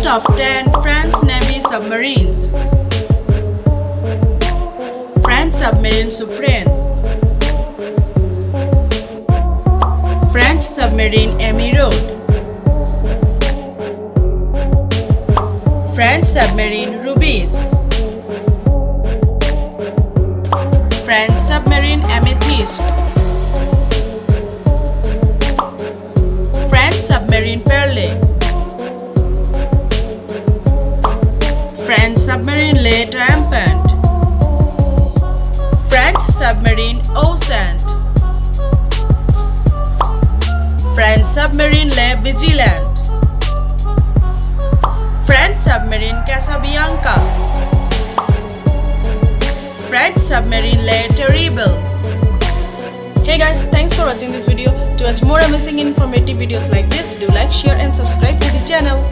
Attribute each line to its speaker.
Speaker 1: List of 10 French Navy submarines. French submarine Suffren, French submarine Emeraude, French submarine Rubies, French submarine Amethyst, French submarine Perle, French submarine Le Triomphant, French submarine Ouessant, French submarine Le Vigilant, French submarine Casabianca, French submarine Le Terrible. Hey guys, thanks for watching this video. To watch more amazing informative videos like this, do like, share and subscribe to the channel.